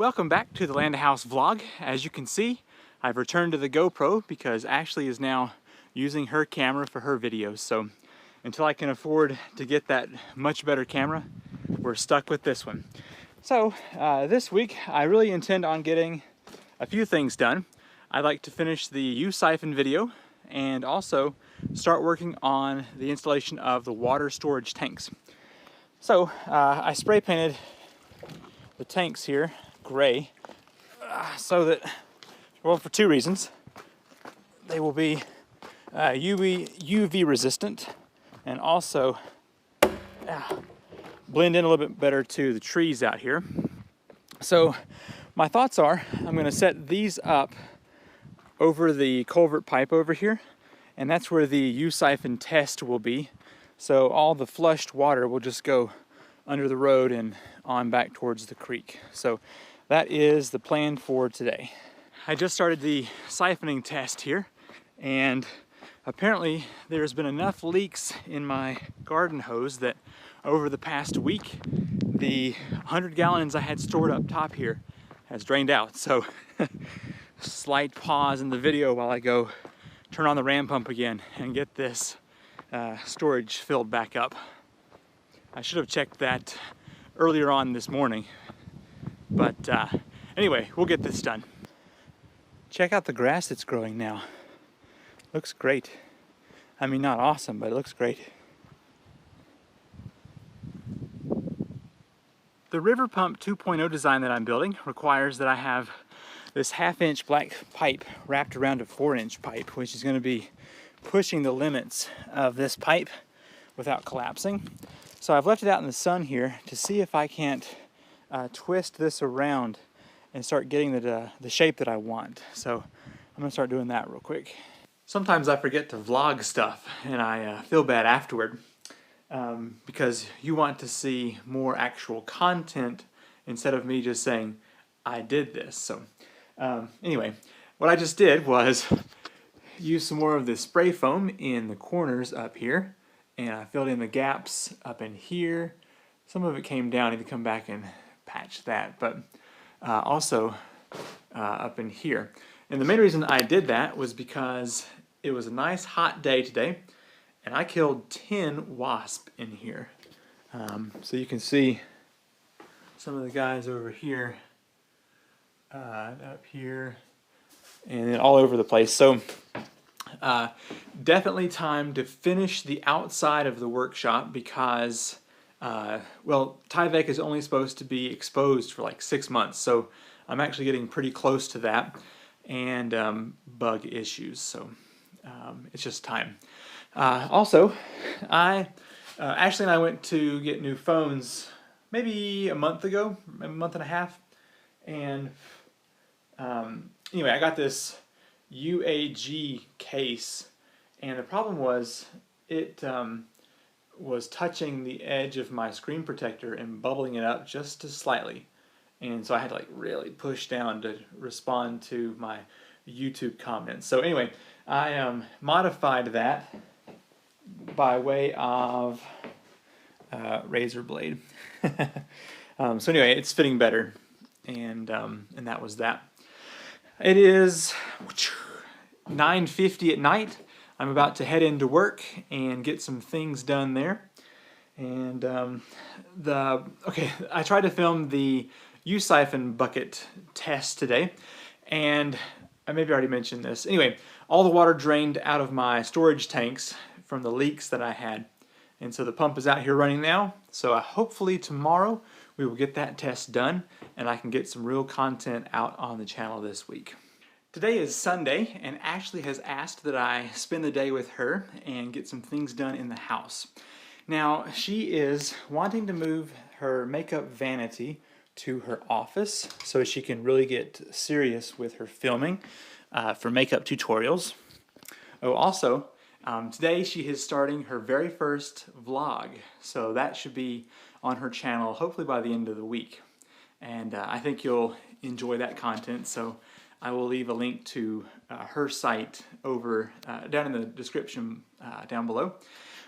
Welcome back to the Land House vlog. As you can see, I've returned to the GoPro because Ashley is now using her camera for her videos. So until I can afford to get that much better camera, we're stuck with this one. So this week, I really intend on getting a few things done. I'd like to finish the U-siphon video and also start working on the installation of the water storage tanks. So I spray painted the tanks here gray so that, well, for two reasons. They will be UV resistant and also blend in a little bit better to the trees out here. So my thoughts are I'm going to set these up over the culvert pipe over here, and that's where the U-siphon test will be. So all the flushed water will just go under the road and on back towards the creek. So that is the plan for today. I just started the siphoning test here, and apparently there's been enough leaks in my garden hose that over the past week, the 100 gallons I had stored up top here has drained out. So slight pause in the video while I go turn on the ram pump again and get this storage filled back up. I should have checked that earlier on this morning, but anyway, we'll get this done. Check out the grass that's growing now. Looks great. I mean, not awesome, but it looks great. The River Pump 2.0 design that I'm building requires that I have this 1/2-inch black pipe wrapped around a 4-inch pipe, which is going to be pushing the limits of this pipe without collapsing. So I've left it out in the sun here to see if I can't twist this around and start getting the shape that I want. So I'm gonna start doing that real quick. Sometimes I forget to vlog stuff and I feel bad afterward because you want to see more actual content instead of me just saying, I did this. So anyway, what I just did was use some more of the spray foam in the corners up here, and I filled in the gaps up in here. Some of it came down. I need to come back and patch that, but also up in here. And the main reason I did that was because it was a nice hot day today, and I killed 10 wasps in here. So you can see some of the guys over here, up here, and then all over the place. So definitely time to finish the outside of the workshop because well, Tyvek is only supposed to be exposed for like 6 months, so I'm actually getting pretty close to that, and bug issues, so it's just time. Also, Ashley and I went to get new phones maybe a month ago, a month and a half, and anyway, I got this UAG case, and the problem was it was touching the edge of my screen protector and bubbling it up just slightly, and so I had to like really push down to respond to my YouTube comments. So anyway, I modified that by way of razor blade. So anyway, it's fitting better, and that was that. It is 9:50 at night. I'm about to head into work and get some things done there. And okay, I tried to film the U-siphon bucket test today, and I maybe already mentioned this. Anyway, all the water drained out of my storage tanks from the leaks that I had. And so the pump is out here running now. So hopefully tomorrow we will get that test done and I can get some real content out on the channel this week. Today is Sunday, and Ashley has asked that I spend the day with her and get some things done in the house. Now, she is wanting to move her makeup vanity to her office so she can really get serious with her filming for makeup tutorials. Oh, also, today she is starting her very first vlog, so that should be on her channel hopefully by the end of the week. And I think you'll enjoy that content, so I will leave a link to her site over down in the description down below.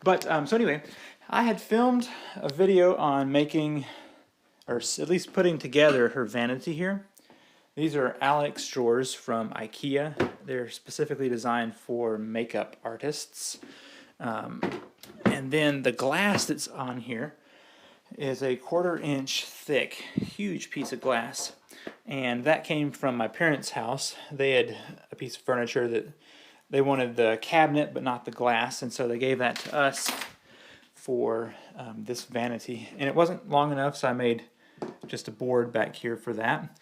But so anyway, I had filmed a video on making or at least putting together her vanity here. These are Alex drawers from IKEA. They're specifically designed for makeup artists. And then the glass that's on here is a 1/4 inch thick, huge piece of glass. And that came from my parents' house. They had a piece of furniture that they wanted the cabinet but not the glass, and so they gave that to us for this vanity. And it wasn't long enough, so I made just a board back here for that.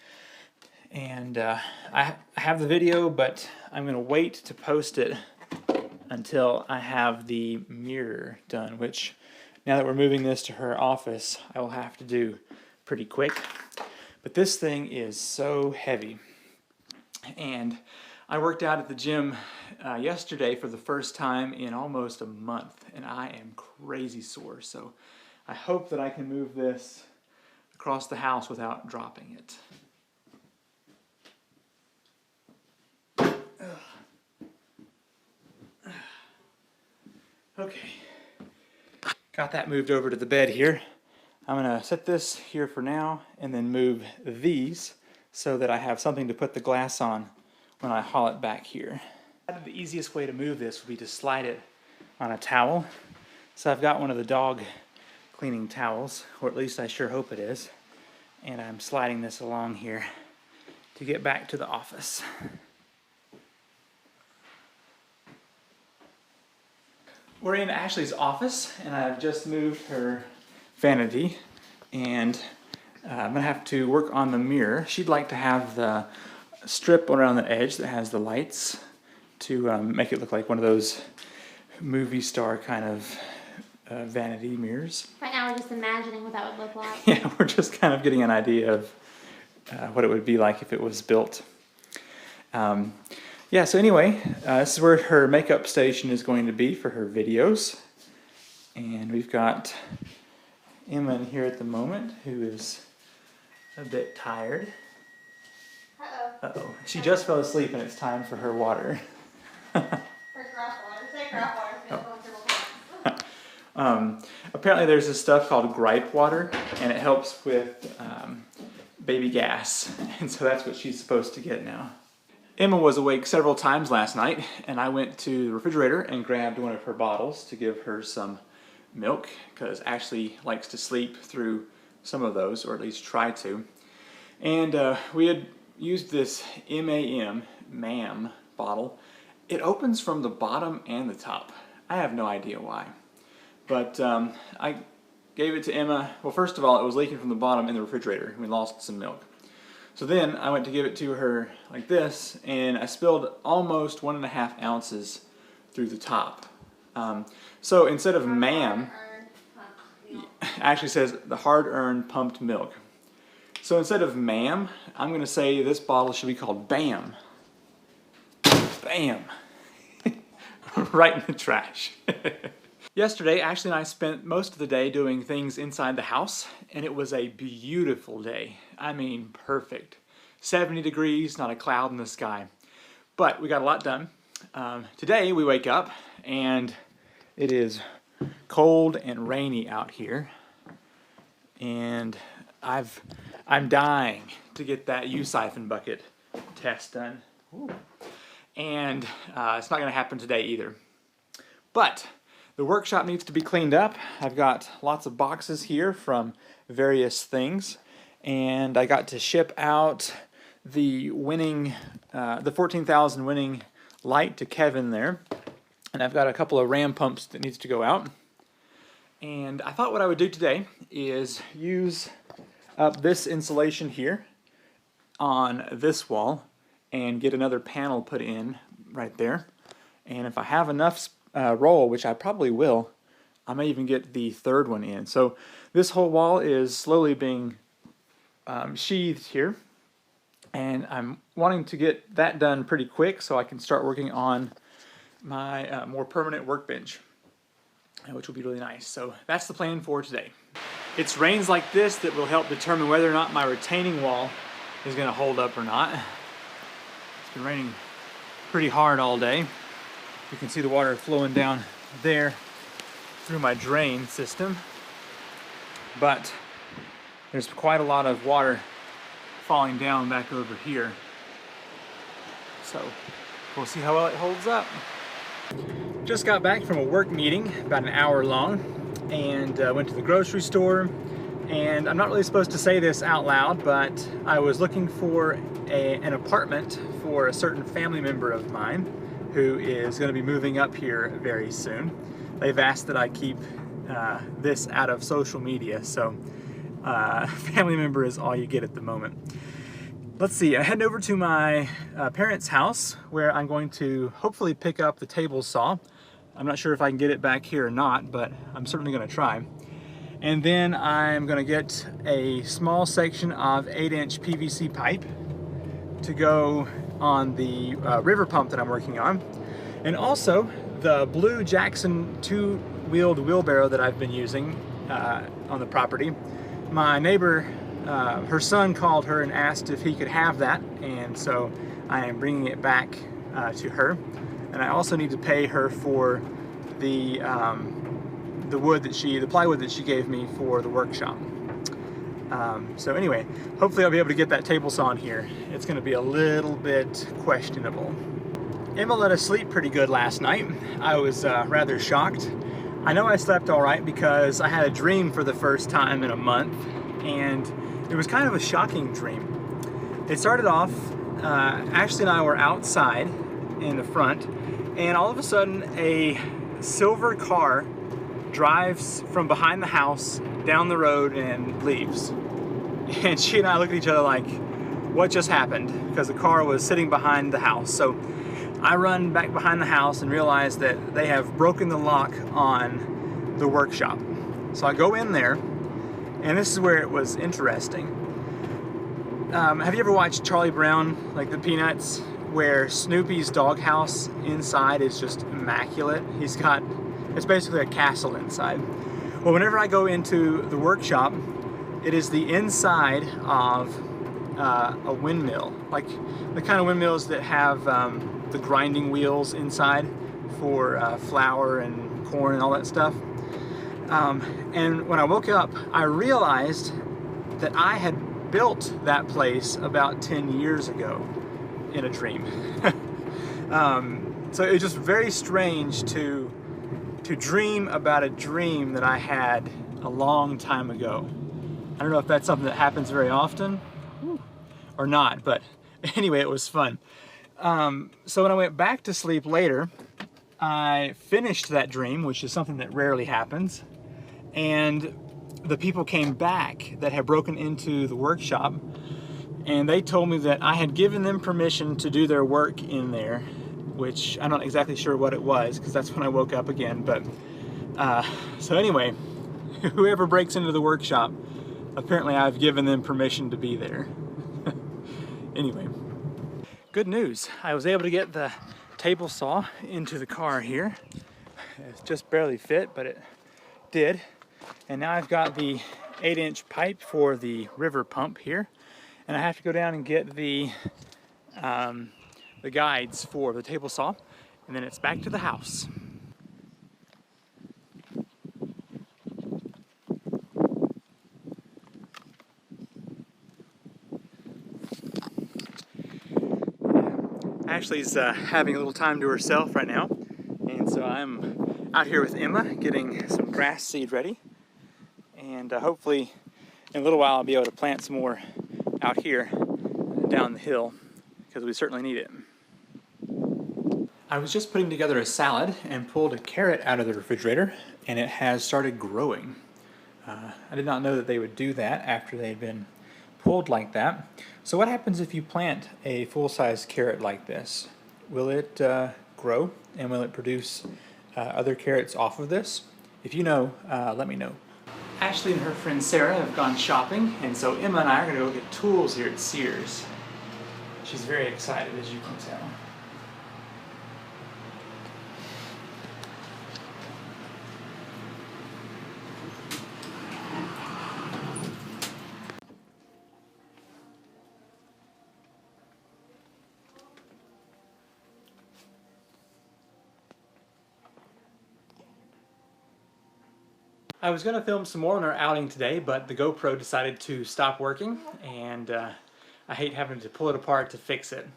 And I have the video, but I'm going to wait to post it until I have the mirror done, which now that we're moving this to her office, I will have to do pretty quick. But this thing is so heavy. And I worked out at the gym yesterday for the first time in almost a month, and I am crazy sore. So I hope that I can move this across the house without dropping it. Okay, got that moved over to the bed here. I'm gonna set this here for now and then move these so that I have something to put the glass on when I haul it back here. The easiest way to move this would be to slide it on a towel. So I've got one of the dog cleaning towels, or at least I sure hope it is. And I'm sliding this along here to get back to the office. We're in Ashley's office, and I've just moved her vanity, and I'm gonna have to work on the mirror. She'd like to have the strip around the edge that has the lights to make it look like one of those movie star kind of vanity mirrors. Right now we're just imagining what that would look like. Yeah, we're just kind of getting an idea of what it would be like if it was built. Yeah, so anyway, this is where her makeup station is going to be for her videos. And we've got Emma in here at the moment, who is a bit tired. Uh-oh. Uh-oh. She just fell asleep and it's time for her water. For graph water. Say graph water. Oh. Apparently there's this stuff called gripe water, and it helps with baby gas. And so that's what she's supposed to get now. Emma was awake several times last night, and I went to the refrigerator and grabbed one of her bottles to give her some milk, because Ashley likes to sleep through some of those, or at least try to. And we had used this MAM bottle. It opens from the bottom and the top. I have no idea why. But I gave it to Emma. Well, first of all, it was leaking from the bottom in the refrigerator. We lost some milk. So then I went to give it to her like this, and I spilled almost 1.5 ounces through the top. So instead of MAM, actually says the hard-earned pumped milk. So instead of MAM, I'm going to say this bottle should be called BAM. BAM. Right in the trash. Yesterday, Ashley and I spent most of the day doing things inside the house, and it was a beautiful day. I mean, perfect. 70 degrees, not a cloud in the sky. But we got a lot done. Today, we wake up, and it is cold and rainy out here. And I'm dying to get that U-siphon bucket test done. Ooh. And it's not going to happen today either. But the workshop needs to be cleaned up. I've got lots of boxes here from various things, and I got to ship out the winning, the 14,000 winning light to Kevin there, and I've got a couple of ram pumps that needs to go out. And I thought what I would do today is use up this insulation here on this wall and get another panel put in right there. And if I have enough roll, which I probably will, I may even get the third one in. So this whole wall is slowly being sheathed here, and I'm wanting to get that done pretty quick so I can start working on my more permanent workbench, which will be really nice. So that's the plan for today. It's rains like this that will help determine whether or not my retaining wall is going to hold up or not. It's been raining pretty hard all day. You can see the water flowing down there through my drain system. But there's quite a lot of water falling down back over here. So we'll see how well it holds up. Just got back from a work meeting, about an hour long, and went to the grocery store. And I'm not really supposed to say this out loud, but I was looking for an apartment for a certain family member of mine who is going to be moving up here very soon. They've asked that I keep this out of social media, so family member is all you get at the moment. Let's see, I'm heading over to my parents' house where I'm going to hopefully pick up the table saw. I'm not sure if I can get it back here or not, but I'm certainly going to try. And then I'm going to get a small section of 8-inch PVC pipe to go on the river pump that I'm working on. And also the blue Jackson 2-wheeled wheelbarrow that I've been using on the property. My neighbor, her son called her and asked if he could have that, and so I am bringing it back to her. And I also need to pay her for the plywood that she gave me for the workshop. So anyway, hopefully I'll be able to get that table saw in here. It's going to be a little bit questionable. Emma let us sleep pretty good last night. I was rather shocked. I know I slept all right because I had a dream for the first time in a month, and it was kind of a shocking dream. It started off, Ashley and I were outside in the front, and all of a sudden a silver car drives from behind the house down the road and leaves. And she and I looked at each other like, what just happened? Because the car was sitting behind the house. So I run back behind the house and realize that they have broken the lock on the workshop. So I go in there, and this is where it was interesting. Have you ever watched Charlie Brown, like the Peanuts, where Snoopy's doghouse inside is just immaculate? It's basically a castle inside. Well, whenever I go into the workshop, it is the inside of a windmill, like the kind of windmills that have the grinding wheels inside for flour and corn and all that stuff. And when I woke up, I realized that I had built that place about 10 years ago in a dream. So it was just very strange to dream about a dream that I had a long time ago. I don't know if that's something that happens very often or not, but anyway, it was fun. So when I went back to sleep later, I finished that dream, which is something that rarely happens, and the people came back that had broken into the workshop, and they told me that I had given them permission to do their work in there, which I'm not exactly sure what it was, because that's when I woke up again. But so anyway, whoever breaks into the workshop, apparently I've given them permission to be there. Anyway, good news. I was able to get the table saw into the car here. It just barely fit, but it did. And now I've got the 8-inch pipe for the river pump here, and I have to go down and get the guides for the table saw, and then it's back to the house. Ashley's having a little time to herself right now, and so I'm out here with Emma getting some grass seed ready, and hopefully in a little while I'll be able to plant some more out here down the hill, because we certainly need it. I was just putting together a salad and pulled a carrot out of the refrigerator, and it has started growing. I did not know that they would do that after they'd been pulled like that. So what happens if you plant a full-size carrot like this? Will it grow, and will it produce other carrots off of this? If you know, let me know. Ashley and her friend Sarah have gone shopping, and so Emma and I are going to go get tools here at Sears. She's very excited, as you can tell. I was going to film some more on our outing today, but the GoPro decided to stop working, and I hate having to pull it apart to fix it.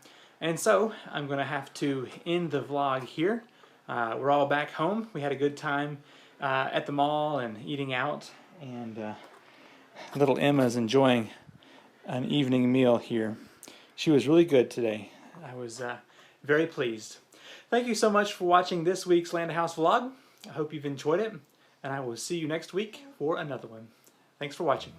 And so I'm going to have to end the vlog here. We're all back home. We had a good time at the mall and eating out, and little Emma's enjoying an evening meal here. She was really good today. I was very pleased. Thank you so much for watching this week's Land House vlog. I hope you've enjoyed it, and I will see you next week for another one. Thanks for watching.